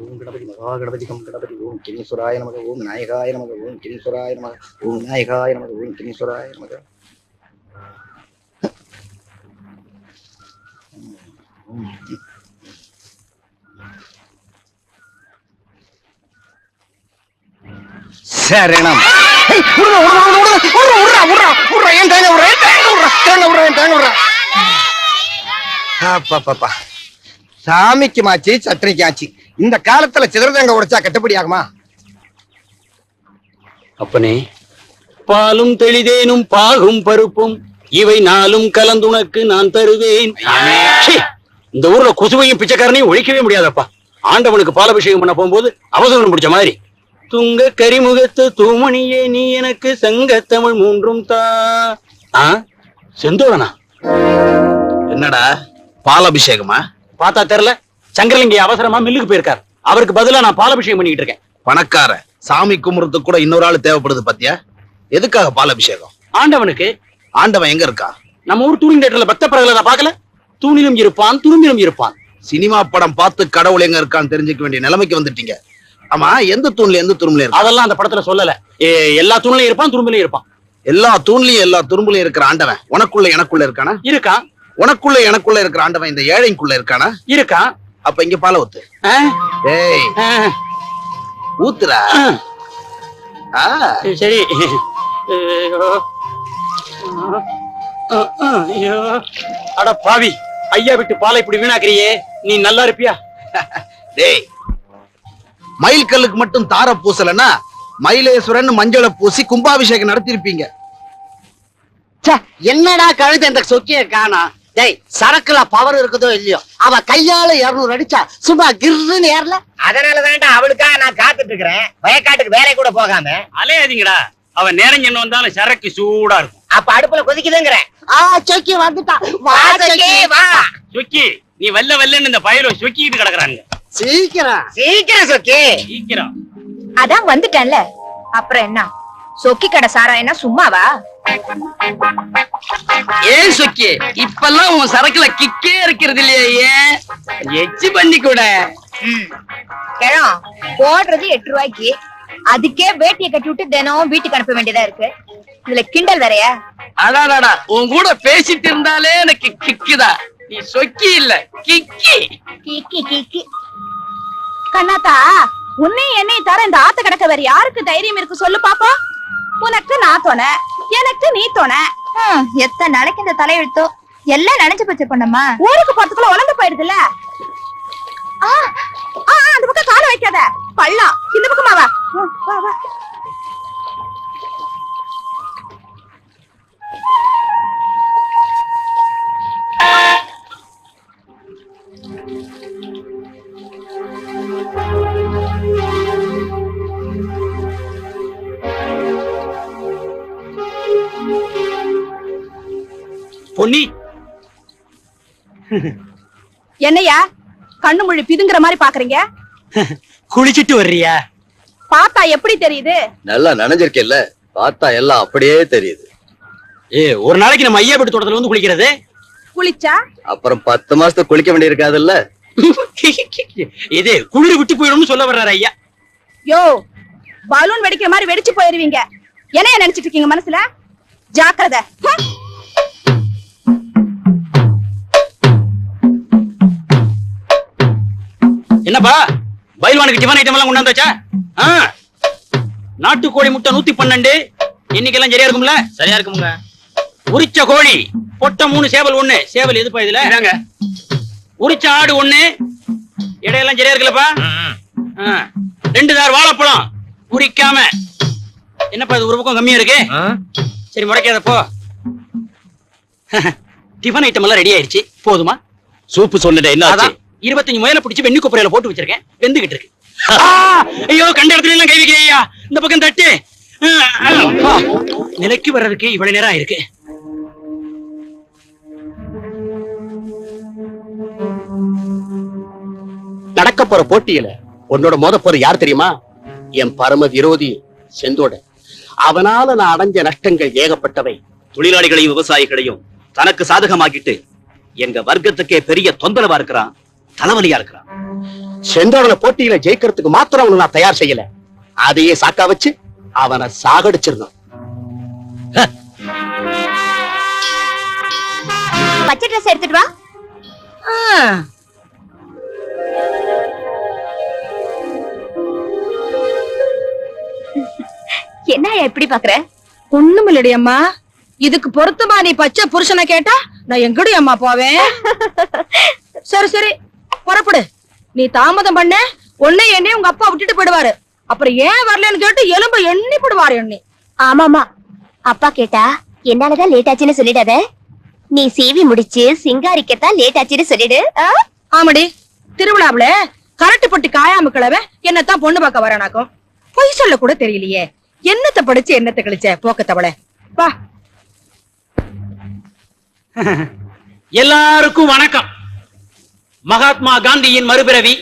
ஓம் Ganapathi Mahaganapati come Ganapathi ஓம் கிரீஸ்வராய நமக ஓம் விநாயகாய நமக ஓம் கிரீஸ்வராய நமக ஓம் விநாயகாய நமக ஓம் கிரீஸ்வராய நமக. சரணம். சாமிக்கு மாச்சு சட்டனைக்கு ஆச்சு. இந்த காலத்துல சிதறதங்க உடைச்சா கட்டுப்படி ஆகுமா? அப்பனே, பாலும் தெளிதேனும் பாகும் பருப்பும் இவை நாளும் கலந்துனக்கு நான் தருவேன். இந்த ஊர்ல கொசுவையும் பிச்சைக்காரனையும் ஒழிக்கவே முடியாதப்பா. ஆண்டவனுக்கு பாலாபிஷேகம் பண்ண போகும்போது அவசரம் பிடிச்ச மாதிரி. துங்க கரிமுகத்து தூமணியே நீ எனக்கு சங்கத்தமிழ் மூன்றும் தா. செந்தோழனா? என்னடா பாலாபிஷேகமா? பார்த்தா தெரியல. சங்கரலிங்க அவசரமா மில்லுக்கு போயிருக்காரு. அவருக்கு பதிலா நான் பாலாபிஷேகம் பண்ணிட்டு இருக்கேன். பணக்கார சாமி கும்பிடுறதுக்கு கூட இன்னொரு ஆள் தேவைப்படுது பாத்தியா? எதுக்காக பாலாபிஷேகம்? ஆண்டவனுக்கு. ஆண்டவன் எங்க இருக்கா? நம்ம ஊர் டூரிங் தேட்டர்ல பக்த பிரகலாத பாக்கல? தூணிலும் இருப்பான் துரும்பிலும் இருப்பான். சினிமா படம் பார்த்து கடவுள் எங்க இருக்கான்னு தெரிஞ்சுக்க வேண்டிய நிலைமைக்கு வந்துட்டீங்க. ஆமா, எந்த தூண்ல எந்த துரும்புல இருக்கு? அதெல்லாம் அந்த படத்துல சொல்லல. எல்லா தூண்லயும் இருப்பான் துரும்பிலையும் இருப்பான். எல்லா தூண்லயும் எல்லா துரும்புலயும் இருக்கிற ஆண்டவன் உனக்குள்ள எனக்குள்ள இருக்கானா? இருக்கான். உனக்குள்ள எனக்குள்ள இருக்கிற ஆண்டவன் இந்த ஏழைக்குள்ள இருக்கானா? இருக்கான். அப்ப இங்க பால ஊத்து. ஏய், ஊத்துறா. சரி. அட பாவி, ஐயா விட்டு பாலை இப்படி வீணாக்குறியே, நீ நல்லா இருப்பியா? டேய், மயில் கல்லுக்கு மட்டும் தார பூசலன்னா மயிலேஸ்வரன் மஞ்சளை பூசி கும்பாபிஷேகம் நடத்திருப்பீங்க. என்னடா கழுத இந்த சொக்கிய காணா? டேய், சரக்குல பவர் இருக்குதோ இல்லையோ, அவ கையால 200 அடிச்சா சும்மா கிர்ன்னு ஏறல. அதனாலதான்டா அவளுக்காக நான் காத்துட்டு இருக்கிறேன். வயக்காட்டுக்கு வேலை கூட போகாம. அலையாதீங்கடா, அவன் நேரம் என்ன வந்தாலும் சரக்கு சூடா இருக்கும். அப்ப அடுப்புல கொதிக்குதுங்கிறேன். சொக்கி வந்துட்டா. வா சொக்கி, வா. சொக்கி, நீ வல்ல வல்லன்னு இந்த பயலோ சொக்கிட்டு கிடக்குறாங்க. சீக்கிரம் சீக்கிரம் சொக்கி, சீக்கிரம். அதான் வந்துட்டேன்ல, அப்புறம் என்ன? சொக்கி கடை சாராயனா சும்மாவா? ஏன் சொக்கி, இப்பெல்லாம் உன் சரக்குல கிக்கே இருக்கிறது இல்லையே, எச்சி பண்ணி கூட. கிழம் போடுறது 8 ரூபாய்க்கு, அதுக்கே வேட்டியை கட்டி விட்டு தினம் வீட்டுக்கு அனுப்ப வேண்டியதா இருக்கு. இதுல கிண்டல் வேறையா? அடாடாடா, உன் கூட பேசிட்டு இருந்தாலே எனக்கு கிக்குதா. நீ சொக்கி இல்ல, கிக்கி. கிக்கி கிக்கி. கண்ணாத்தா, உன்னையும் என்னையும் தர இந்த ஆத்த கிடக்க வேற யாருக்கு தைரியம் இருக்கு சொல்லு பாப்போம். உனக்கு நான் தோணை, எனக்கு நீ தோணை. எத்தனை நாளைக்கு இந்த தலையெழுத்தோ எல்லாம் நினைச்சு பச்சை பண்ணம்மா. ஊருக்கு போறதுக்குள்ள உலந்து போயிடுதுல்ல. அந்த பக்கம் கால வைக்காத, பள்ளம். இந்த பக்கமா வா. வா வா. பொன்னி, என்னையா கண்ணு மொழி பிதுங்குற மாதிரி பாக்குறீங்க? குளிச்சிட்டு வர்றியா? பார்த்தா எப்படி தெரியுது? நல்லா நனைஞ்சிருக்கேல்ல, பார்த்தா எல்லாம் அப்படியே தெரியுது. ஒரு நாளைக்கு நம்ம ஐயா வீட்டு தோட்டத்துல வந்து குளிக்கிறது. குளிச்சா அப்புறம் 10 மாசத்துக்கு குளிக்க வேண்டி இருக்காதுல்ல. இது குளிர் விட்டு போயிடும்னு சொல்ல வர்றாரு ஐயா. யோ, பலூன் வெடிக்கிற மாதிரி வெடிச்சு போயிருவீங்க. என்னைய நினைச்சிட்டு இருக்கீங்க மனசுல? ஜாக்கிரதை. என்னப்பா, பயில்வானுக்கு டிஃபன் ஐட்டம் எல்லாம் கொண்டாந்தாச்சா? நாட்டுக்கோழி முட்டை 112. இன்னைக்கெல்லாம் சரியா இருக்கும்ல? சரியா இருக்குமுங்க. உரிச்ச கோழி பொட்டை 3, சேவல் 1. சேவல் எதுப்பா இதுல? உரிச்ச ஆடு 1. இடையெல்லாம் சரியா இருக்குல்லப்பா? 2 தார் வாழைப்பழம் உரிக்காம. என்னப்பா இது ஒரு பக்கம் கம்மியா இருக்கு? சரி, முறைக்காதப்போ. டிஃபன் ஐட்டம் எல்லாம் ரெடி ஆயிடுச்சு. போதுமா? சூப்பு சொல்லிட்ட. என்ன ஆச்சு? 25 முயலை பிடிச்சு வெண்ணி குப்பரையில போட்டு வச்சிருக்கேன். வெந்துகிட்டு இருக்கு. ஐயோ, கண்ட இடத்துல எல்லாம் கை வைக்கிறியா? இந்த பக்கம் தட்டு. நிலைக்கு வர்றதுக்கு இவ்வளவு நேரம் இருக்கு. நடக்க போற போட்டியில உன்னோட மோத போற யார் தெரியுமா? என் பரம விரோதி செந்தோட. அவனால நான் அடைஞ்ச நஷ்டங்கள் ஏகப்பட்டவை. தொழிலாளிகளையும் விவசாயிகளையும் தனக்கு சாதகமாக்கிட்டு எங்க வர்க்கத்துக்கே பெரிய தொந்தரவா இருக்கிறான், தலைவலியா இருக்கிறான். செந்தோடன போட்டியில ஜெயிக்கிறதுக்கு மாத்திரம் அவனை நான் தயார் செய்யல, அதையே சாக்கா வச்சு அவனை சாகடிச்சிருந்தோம். பச்சை ட்ரெஸ் எடுத்துட்டு வா. என்ன எப்படி பாக்குற? ஒண்ணும் இல்லடி அம்மா, இதுக்கு பொருத்தமா நீ பச்சை புருஷனை கேட்டா நான் எங்கடி அம்மா போவேன்? சரி சரி புறப்படு. நீ தாமதம் பண்ண உன்னை என்னை உங்க அப்பா விட்டுட்டு போயிடுவாரு. அப்புறம் ஏன் வரலன்னு கேட்டு எலும்ப எண்ணி போடுவாரு எண்ணி. ஆமாமா, அப்பா கேட்டா என்னாலதான் லேட் ஆச்சுன்னு சொல்லிடாத. நீ சீவி முடிச்சு சிங்காரிக்கத்தான் லேட் ஆச்சுன்னு சொல்லிடு. ஆமாடி, திருவிழாவுல கரட்டு பட்டு காயாம கிழவ என்னத்தான் பொண்ணு பார்க்க வரானாக்கும். பொய் சொல்ல கூட தெரியலையே. என்னத்தை படிச்சு என்னத்தை கழிச்ச போக்க தவளை. வா. எல்லாருக்கும் வணக்கம். மகாத்மா காந்தியின் மறுபிறவி,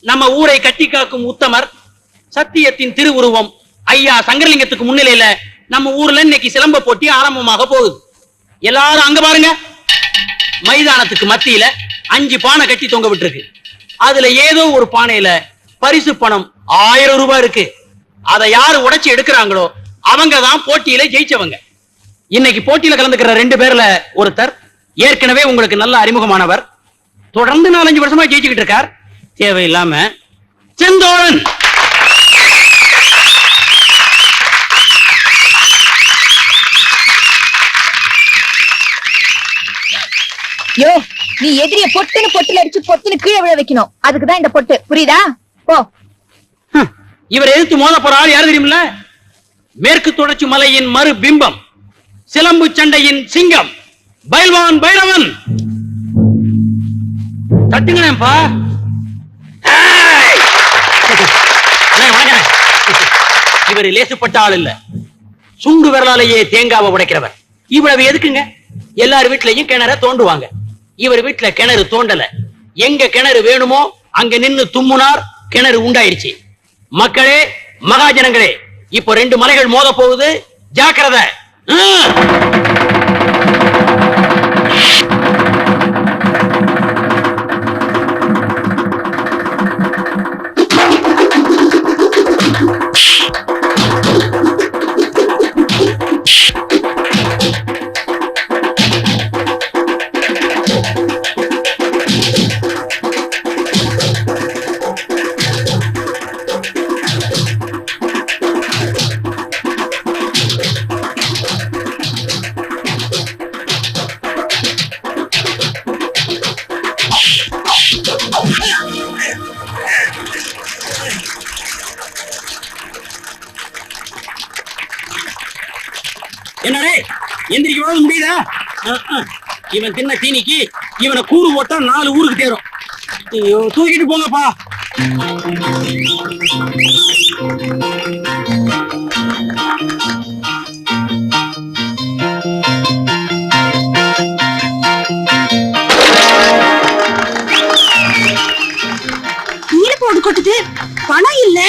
நம்ம ஊரை கட்டி காக்கும் உத்தமர், சத்தியத்தின் திருவுருவம் ஐயா சங்கரலிங்கத்துக்கு முன்னிலையில நம்ம ஊர்ல இன்னைக்கு சிலம்ப போட்டி ஆரம்பமாக போகுது. எல்லாரும் அங்க பாருங்க. மைதானத்துக்கு மத்தியில 5 பானை கட்டி தொங்க விட்டுருக்கு. அதுல ஏதோ ஒரு பானையில பரிசு பணம் 1000 ரூபாய் இருக்கு. அதை யாரு உடைச்சு எடுக்கிறாங்களோ அவங்க தான் போட்டியில ஜெயிச்சவங்க. இன்னைக்கு போட்டியில கலந்துக்கிற 2 பேர்ல ஒருத்தர் ஏற்கனவே உங்களுக்கு நல்ல அறிமுகமானவர், தொடர்ந்து 4-5 வருஷமா ஜெயிச்சுக்கிட்டு இருக்கார். தேவையில்லாம செந்தோழன். யோ, நீ எதிரிய பொட்டுன்னு பொட்டுல அடிச்சு பொட்டுன்னு கீழே விழ வைக்கணும். அதுக்குதான் இந்த பொட்டு, புரியுதா? போ. இவர் எதிர்த்து மோத போற ஆள் யாரு தெரியுமில்ல? மேற்கு தொடர்ச்சி மலையின் மறு பிம்பம், சிலம்பு சண்டையின் சிங்கம், பைல்வான் பைரவன். தட்டுங்கப்பா. இவர் லேசுப்பட்ட ஆள் இல்ல, சுண்டு விரலாலேயே தேங்காவை உடைக்கிறவர். இவ்வளவு எதுக்குங்க? எல்லார் வீட்லயும் கிணற தோண்டுவாங்க. இவர் வீட்டுல கிணறு தோண்டல. எங்க கிணறு வேணுமோ அங்க நின்னு தும்முனார், கிணறு உண்டாயிருச்சு. மக்களே, மகாஜனங்களே, இப்போ 2 மலைகள் மோத போகுது, ஜாக்கிரதை. என்னடே, எந்திரிக்க முடியுதா? இவன் தின்ன தீனிக்கு இவனை கூறு போட்டா 4 ஊருக்கு தேரும். தூக்கிட்டு போங்கப்பா. நீல போடு கொட்டுது, பணம் இல்ல.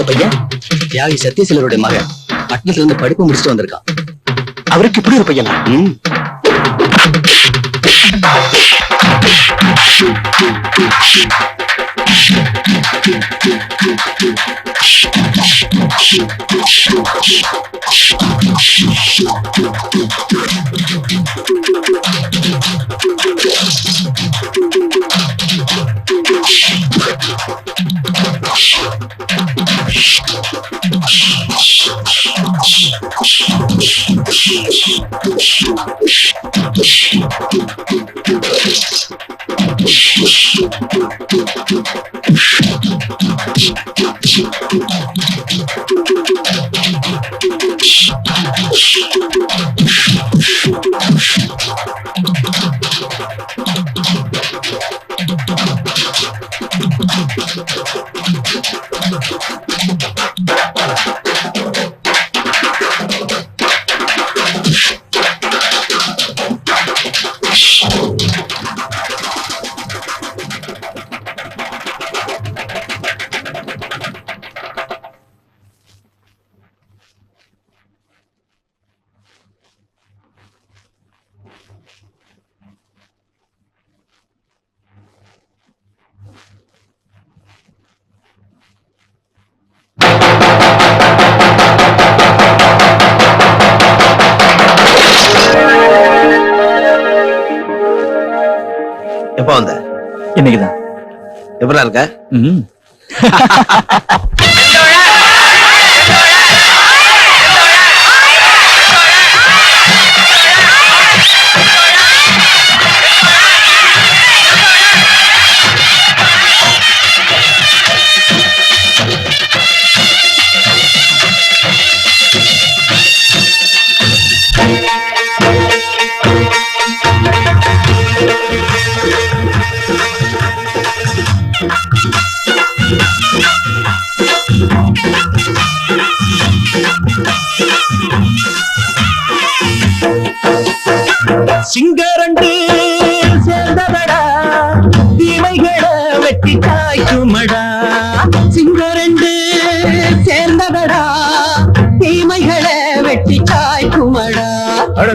பையன் தியாகி சத்யசீலருடைய மகன், பட்டணத்துல இருந்து படிப்பு முடிச்சுட்டு வந்திருக்கான். அவருக்கு இப்படி ஒரு பையனா? Thank you. எப்ப வந்த? இன்னைக்குதான். எப்படா இருக்க? சிங்கரண்டு சேர்ந்ததடா, தீமைகளை வெட்டி காய்க்குமடா. சிங்கரண்டு சேர்ந்ததடா, தீமைகளை வெட்டி காய்க்குமடா.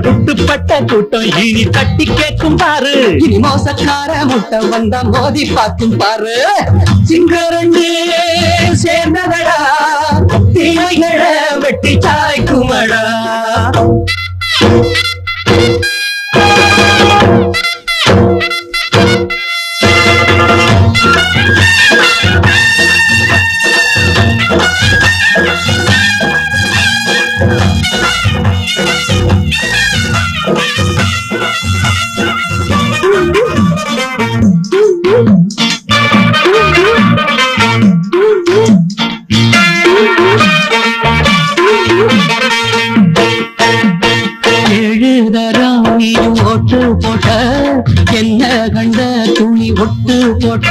குட்டுப்பட்ட கூட்டம் இனி தட்டி கேட்கும் பாரு, இனி மோசக்கார முட்டை வந்த மோதி பார்க்கும் பாரு. சிங்கரண்டு சேர்ந்ததடா, தீமைகளை வெட்டி காய்க்குமடா. ஒட்டு போட்ட என்ன கண்ட துணி ஒட்டு போட்ட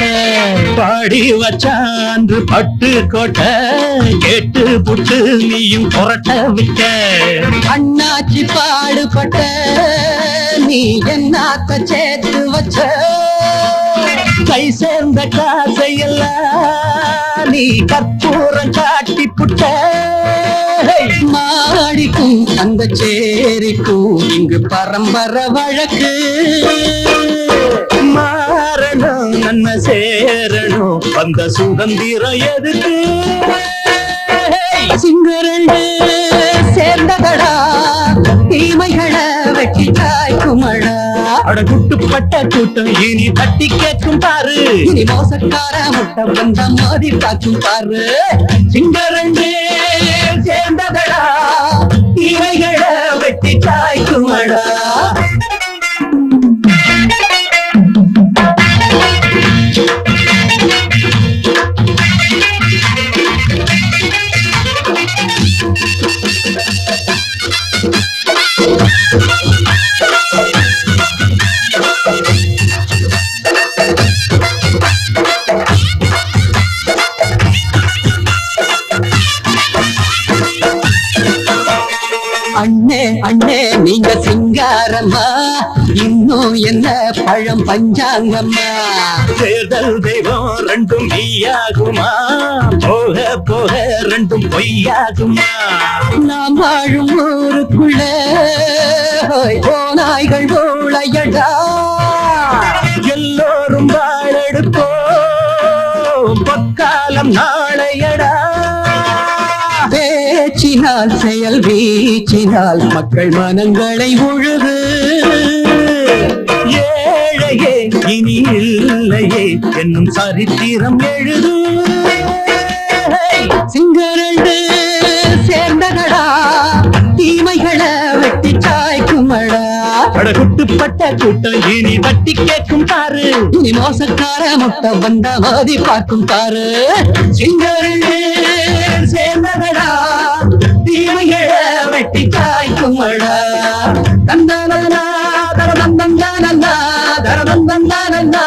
பாடி வச்சான்று பட்டு கோட்ட கேட்டு புட்டு நீயும் புரட்ட விட்ட. அண்ணாச்சி பாடுபட்ட நீ என்னாத்த சேர்த்து வச்ச கை சேர்ந்த காசையெல்லாம் நீ கற்பூரம் காட்டி புட்ட. மாடிக்கும் அந்த சேரிக்கும் இங்கு பரம்பரை வழக்கு. மாறணும் நன்மை சேரணும் அந்த சுதந்திரம் எதுக்கு. சிங்கரண்டு சேர்ந்ததடா, தீமைகளை வெட்டி காய்க்குமடா. குட்டுப்பட்ட கூட்டம் இனி தட்டி கேட்கும் பாரு, இனி மோசக்கார முட்டை வந்த மோதி பார்க்கும் பாரு. சிங்கரண்டு சேர்ந்ததடா, தீமைகளை வெட்டி காய்க்குமடா. அண்ணே அண்ணே நீங்க சிங்காரம்மா, இன்னும் என்ன பழம் பஞ்சாங்கம்மா. தேர்தல் தெய்வம் ரெண்டும் மெய்யாகுமா, போக போக ரெண்டும் பொய்யாகுமா. நாம் வாழும் ஊருக்குள்ள போனாய்கள் ஊழையடா, எல்லோரும் வாழெடுப்போம் பொற்காலம் நாளையடா. பேச்சினால் செயல் வீச்சினால் மக்கள் மனங்களை உழுது. ஏழையே இனி இல்லையே என்னும் சரித்திரம் எழுது. சிங்கரண்டு சேர்ந்ததடா, தீமைகளை வெட்டி காய்க்குமடா. குட்டுப்பட்ட கூட்டம் இனி தட்டி கேட்கும் பாரு. இனி மோசக்கார முட்டை வந்த மோதி பார்க்கும் பாரு. சிங்கரே சேர்ந்ததடா தீமைகள வெட்டி காய்க்குமடா. தந்தனா தரதந்தனா தரதந்தனா